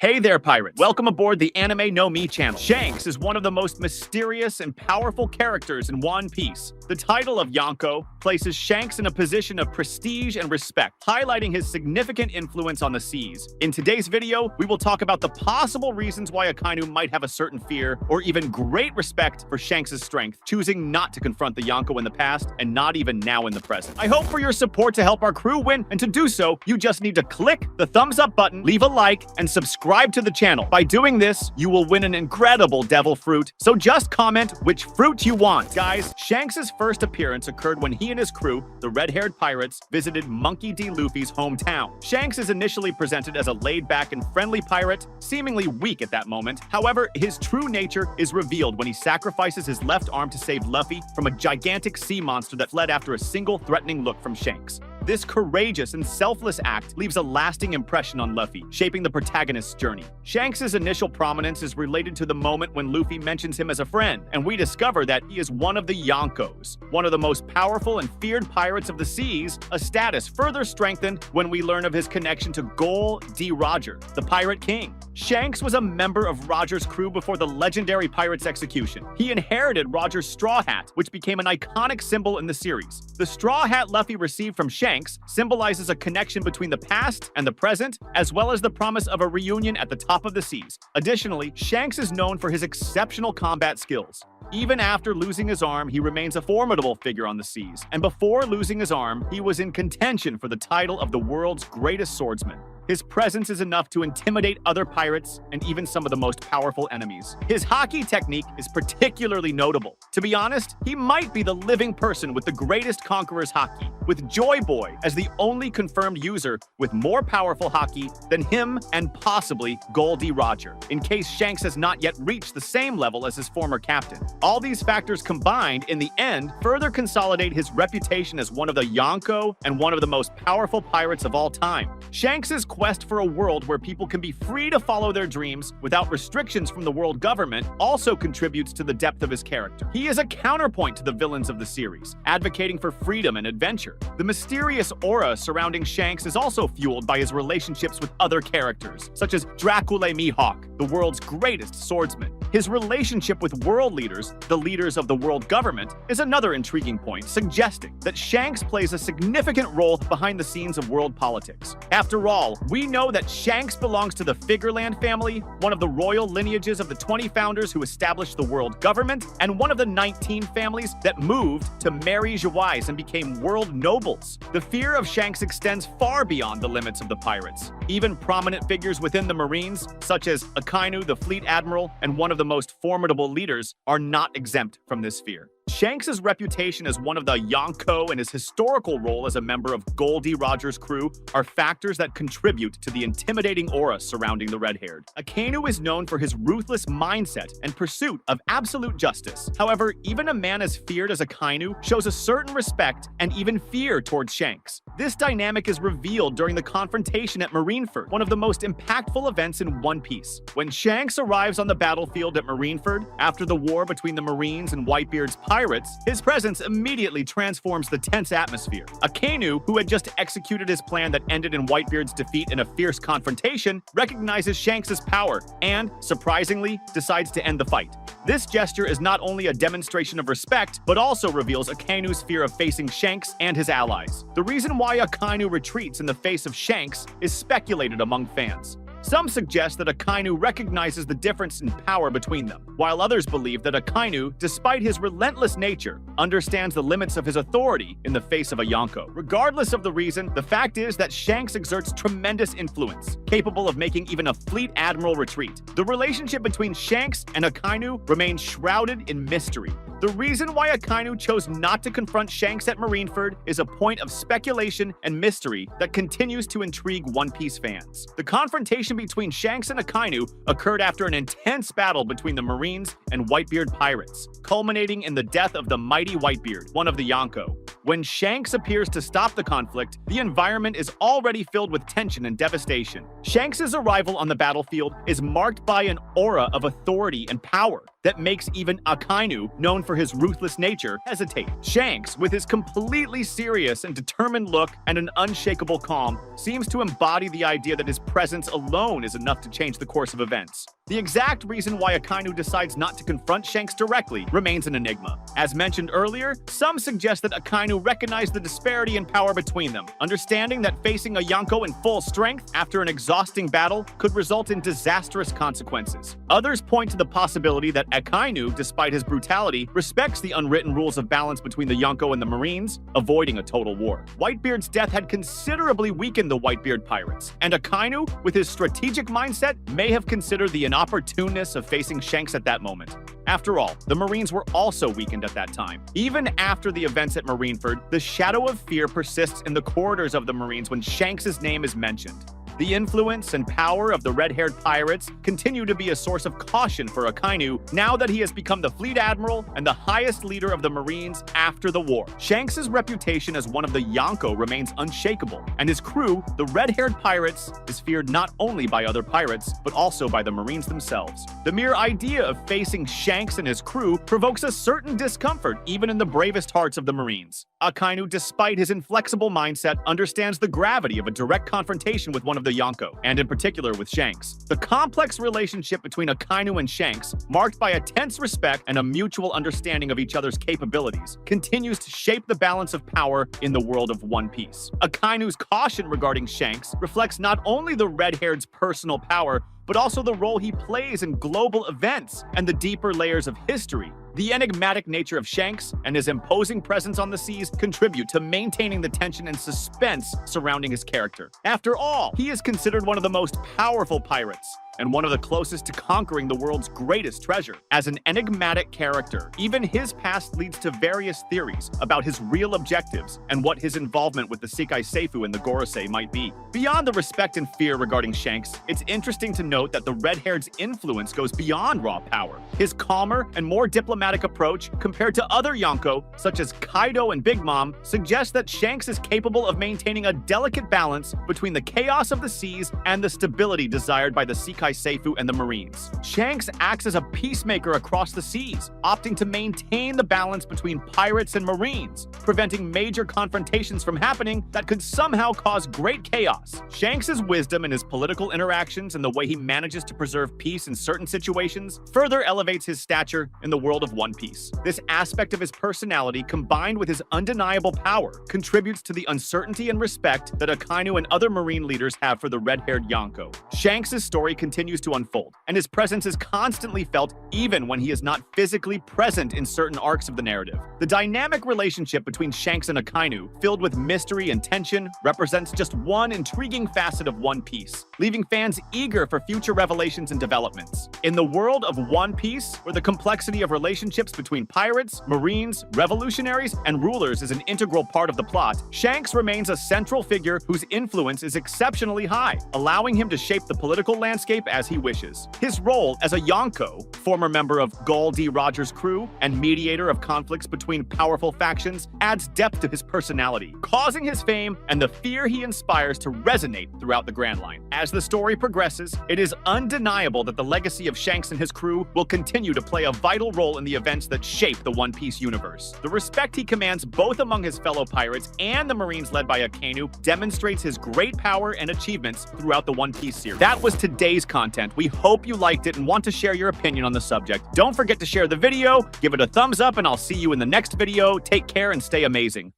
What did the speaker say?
Hey there, pirates! Welcome aboard the Anime No Mi channel. Shanks is one of the most mysterious and powerful characters in One Piece. The title of Yonko places Shanks in a position of prestige and respect, highlighting his significant influence on the seas. In today's video, we will talk about the possible reasons why Akainu might have a certain fear or even great respect for Shanks' strength, choosing not to confront the Yonko in the past and not even now in the present. I hope for your support to help our crew win, and to do so, you just need to click the thumbs up button, leave a like, and subscribe to the channel. By doing this, you will win an incredible devil fruit, so just comment which fruit you want. Guys, Shanks' first appearance occurred when he and his crew, the red-haired pirates, visited Monkey D. Luffy's hometown. Shanks is initially presented as a laid-back and friendly pirate, seemingly weak at that moment. However, his true nature is revealed when he sacrifices his left arm to save Luffy from a gigantic sea monster that fled after a single threatening look from Shanks. This courageous and selfless act leaves a lasting impression on Luffy, shaping the protagonist's journey. Shanks' initial prominence is related to the moment when Luffy mentions him as a friend, and we discover that he is one of the Yonkos, one of the most powerful and feared pirates of the seas, a status further strengthened when we learn of his connection to Gol D. Roger, the Pirate King. Shanks was a member of Roger's crew before the legendary pirate's execution. He inherited Roger's straw hat, which became an iconic symbol in the series. The straw hat Luffy received from Shanks symbolizes a connection between the past and the present, as well as the promise of a reunion at the top of the seas. Additionally, Shanks is known for his exceptional combat skills. Even after losing his arm, he remains a formidable figure on the seas, and before losing his arm, he was in contention for the title of the world's greatest swordsman. His presence is enough to intimidate other pirates and even some of the most powerful enemies. His haki technique is particularly notable. To be honest, he might be the living person with the greatest conqueror's haki, with Joy Boy as the only confirmed user with more powerful haki than him and possibly Gol D. Roger, in case Shanks has not yet reached the same level as his former captain. All these factors combined, in the end, further consolidate his reputation as one of the Yonko and one of the most powerful pirates of all time. Shanks' quest for a world where people can be free to follow their dreams without restrictions from the world government also contributes to the depth of his character. He is a counterpoint to the villains of the series, advocating for freedom and adventure. The mysterious aura surrounding Shanks is also fueled by his relationships with other characters, such as Dracula Mihawk, the world's greatest swordsman. His relationship with world leaders, the leaders of the world government, is another intriguing point, suggesting that Shanks plays a significant role behind the scenes of world politics. After all, we know that Shanks belongs to the Figureland family, one of the royal lineages of the 20 founders who established the world government, and one of the 19 families that moved to Mary Geoise and became world nobles. The fear of Shanks extends far beyond the limits of the pirates. Even prominent figures within the Marines, such as Akainu, the fleet admiral, and one of the most formidable leaders, are not exempt from this fear. Shanks' reputation as one of the Yonko and his historical role as a member of Gol D. Roger's crew are factors that contribute to the intimidating aura surrounding the red-haired. Akainu is known for his ruthless mindset and pursuit of absolute justice. However, even a man as feared as Akainu shows a certain respect and even fear towards Shanks. This dynamic is revealed during the confrontation at Marineford, one of the most impactful events in One Piece. When Shanks arrives on the battlefield at Marineford after the war between the Marines and Whitebeard's pirates, his presence immediately transforms the tense atmosphere. Akainu, who had just executed his plan that ended in Whitebeard's defeat in a fierce confrontation, recognizes Shanks' power and, surprisingly, decides to end the fight. This gesture is not only a demonstration of respect, but also reveals Akainu's fear of facing Shanks and his allies. The reason why Akainu retreats in the face of Shanks is speculated among fans. Some suggest that Akainu recognizes the difference in power between them, while others believe that Akainu, despite his relentless nature, understands the limits of his authority in the face of a Yonko. Regardless of the reason, the fact is that Shanks exerts tremendous influence, capable of making even a fleet admiral retreat. The relationship between Shanks and Akainu remains shrouded in mystery. The reason why Akainu chose not to confront Shanks at Marineford is a point of speculation and mystery that continues to intrigue One Piece fans. The confrontation between Shanks and Akainu occurred after an intense battle between the Marines and Whitebeard pirates, culminating in the death of the mighty Whitebeard, one of the Yonko. When Shanks appears to stop the conflict, the environment is already filled with tension and devastation. Shanks' arrival on the battlefield is marked by an aura of authority and power. that makes even Akainu, known for his ruthless nature, hesitate. Shanks, with his completely serious and determined look and an unshakable calm, seems to embody the idea that his presence alone is enough to change the course of events. The exact reason why Akainu decides not to confront Shanks directly remains an enigma. As mentioned earlier, some suggest that Akainu recognized the disparity in power between them, understanding that facing a Yonko in full strength after an exhausting battle could result in disastrous consequences. Others point to the possibility that Akainu, despite his brutality, respects the unwritten rules of balance between the Yonko and the Marines, avoiding a total war. Whitebeard's death had considerably weakened the Whitebeard pirates, and Akainu, with his strategic mindset, may have considered the inopportuneness of facing Shanks at that moment. After all, the Marines were also weakened at that time. Even after the events at Marineford, the shadow of fear persists in the corridors of the Marines when Shanks' name is mentioned. The influence and power of the red-haired pirates continue to be a source of caution for Akainu now that he has become the fleet admiral and the highest leader of the Marines after the war. Shanks' reputation as one of the Yonko remains unshakable, and his crew, the red-haired pirates, is feared not only by other pirates, but also by the Marines themselves. The mere idea of facing Shanks and his crew provokes a certain discomfort even in the bravest hearts of the Marines. Akainu, despite his inflexible mindset, understands the gravity of a direct confrontation with one of the Yonko, and in particular with Shanks. The complex relationship between Akainu and Shanks, marked by a tense respect and a mutual understanding of each other's capabilities, continues to shape the balance of power in the world of One Piece. Akainu's caution regarding Shanks reflects not only the red-haired's personal power, but also the role he plays in global events and the deeper layers of history. The enigmatic nature of Shanks and his imposing presence on the seas contribute to maintaining the tension and suspense surrounding his character. After all, he is considered one of the most powerful pirates, and one of the closest to conquering the world's greatest treasure. As an enigmatic character, even his past leads to various theories about his real objectives and what his involvement with the Sekai Seifu and the Gorosei might be. Beyond the respect and fear regarding Shanks, it's interesting to note that the red-haired's influence goes beyond raw power. His calmer and more diplomatic approach compared to other Yonko, such as Kaido and Big Mom, suggests that Shanks is capable of maintaining a delicate balance between the chaos of the seas and the stability desired by the Sekai Seifu and the Marines. Shanks acts as a peacemaker across the seas, opting to maintain the balance between pirates and Marines, preventing major confrontations from happening that could somehow cause great chaos. Shanks' wisdom in his political interactions and the way he manages to preserve peace in certain situations further elevates his stature in the world of One Piece. This aspect of his personality, combined with his undeniable power, contributes to the uncertainty and respect that Akainu and other Marine leaders have for the red-haired Yonko. Shanks' story continues to unfold, and his presence is constantly felt even when he is not physically present in certain arcs of the narrative. The dynamic relationship between Shanks and Akainu, filled with mystery and tension, represents just one intriguing facet of One Piece, leaving fans eager for future revelations and developments. In the world of One Piece, where the complexity of relationships between pirates, Marines, revolutionaries, and rulers is an integral part of the plot, Shanks remains a central figure whose influence is exceptionally high, allowing him to shape the political landscape as he wishes. His role as a Yonko, former member of Gol D. Rogers' crew and mediator of conflicts between powerful factions, adds depth to his personality, causing his fame and the fear he inspires to resonate throughout the Grand Line. As the story progresses, it is undeniable that the legacy of Shanks and his crew will continue to play a vital role in the events that shape the One Piece universe. The respect he commands both among his fellow pirates and the Marines led by Akainu demonstrates his great power and achievements throughout the One Piece series. That was today's content. We hope you liked it and want to share your opinion on the subject. Don't forget to share the video, give it a thumbs up, and I'll see you in the next video. Take care and stay amazing.